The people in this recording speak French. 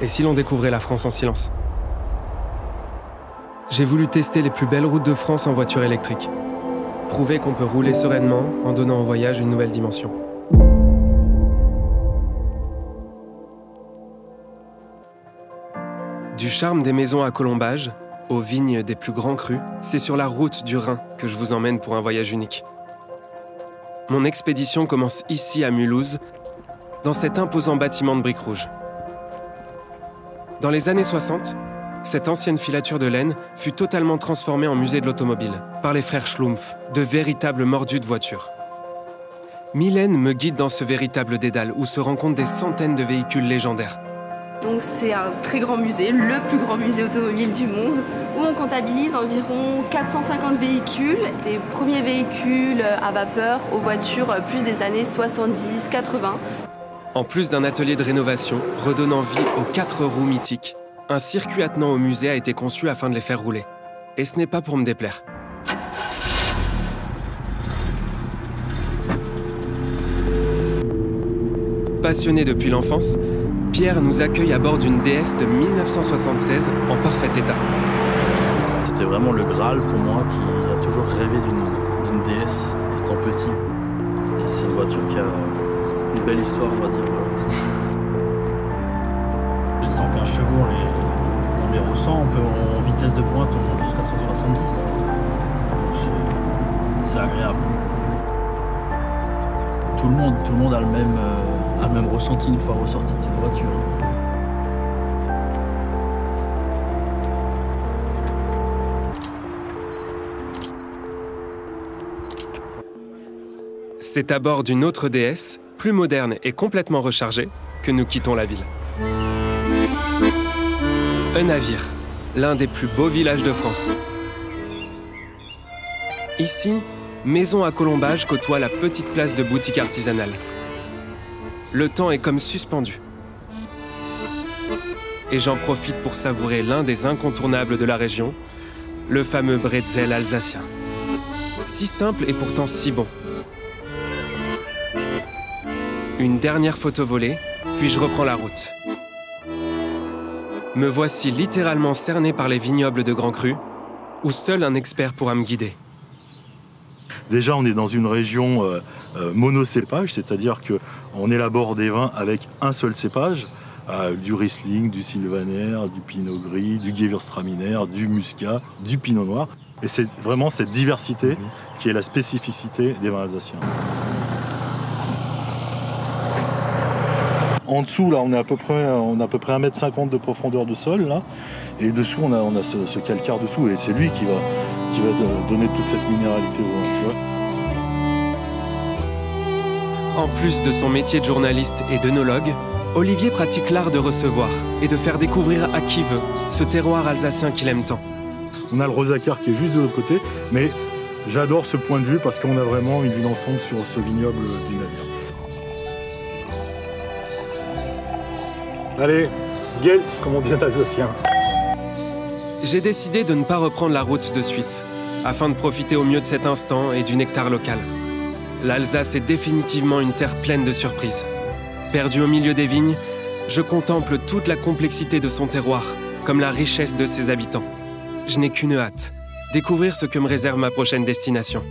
Et si l'on découvrait la France en silence? J'ai voulu tester les plus belles routes de France en voiture électrique. Prouver qu'on peut rouler sereinement en donnant au voyage une nouvelle dimension. Du charme des maisons à colombage, aux vignes des plus grands crus, c'est sur la route du Rhin que je vous emmène pour un voyage unique. Mon expédition commence ici à Mulhouse, dans cet imposant bâtiment de briques rouges. Dans les années 60, cette ancienne filature de laine fut totalement transformée en musée de l'automobile par les frères Schlumpf, de véritables mordus de voitures. Mylène me guide dans ce véritable dédale où se rencontrent des centaines de véhicules légendaires. Donc c'est un très grand musée, le plus grand musée automobile du monde, où on comptabilise environ 450 véhicules, des premiers véhicules à vapeur aux voitures plus des années 70-80. En plus d'un atelier de rénovation redonnant vie aux 4 roues mythiques, un circuit attenant au musée a été conçu afin de les faire rouler. Et ce n'est pas pour me déplaire. Passionné depuis l'enfance, Pierre nous accueille à bord d'une DS de 1976 en parfait état. C'était vraiment le Graal pour moi qui a toujours rêvé d'une DS étant petit. Et c'est une voiture qui a une belle histoire, on va dire. Les 115 chevaux, on les ressent, en vitesse de pointe, on monte jusqu'à 170. C'est agréable. Tout le monde a le même ressenti une fois ressorti de cette voiture. C'est à bord d'une autre DS, plus moderne et complètement rechargée, que nous quittons la ville. Eunavir, l'un des plus beaux villages de France. Ici, maison à colombage côtoie la petite place de boutique artisanale. Le temps est comme suspendu. Et j'en profite pour savourer l'un des incontournables de la région, le fameux bretzel alsacien. Si simple et pourtant si bon. Une dernière photo volée, puis je reprends la route. Me voici littéralement cerné par les vignobles de Grand Cru, où seul un expert pourra me guider. Déjà, on est dans une région monocépage, c'est-à-dire qu'on élabore des vins avec un seul cépage, du Riesling, du Sylvaner, du Pinot Gris, du Gewürztraminer, du Muscat, du Pinot Noir. Et c'est vraiment cette diversité qui est la spécificité des vins alsaciens. En dessous, là, on a à peu près 1,50 m de profondeur de sol, là. Et dessous, on a ce calcaire dessous, et c'est lui qui va donner toute cette minéralité au vin, tu vois. En plus de son métier de journaliste et d'œnologue, Olivier pratique l'art de recevoir et de faire découvrir à qui veut ce terroir alsacien qu'il aime tant. On a le Rosacar qui est juste de l'autre côté, mais j'adore ce point de vue parce qu'on a vraiment une vue d'ensemble sur ce vignoble du Navire. Allez, Sgelt, comme on dit en alsacien. J'ai décidé de ne pas reprendre la route de suite, afin de profiter au mieux de cet instant et du nectar local. L'Alsace est définitivement une terre pleine de surprises. Perdu au milieu des vignes, je contemple toute la complexité de son terroir, comme la richesse de ses habitants. Je n'ai qu'une hâte, découvrir ce que me réserve ma prochaine destination.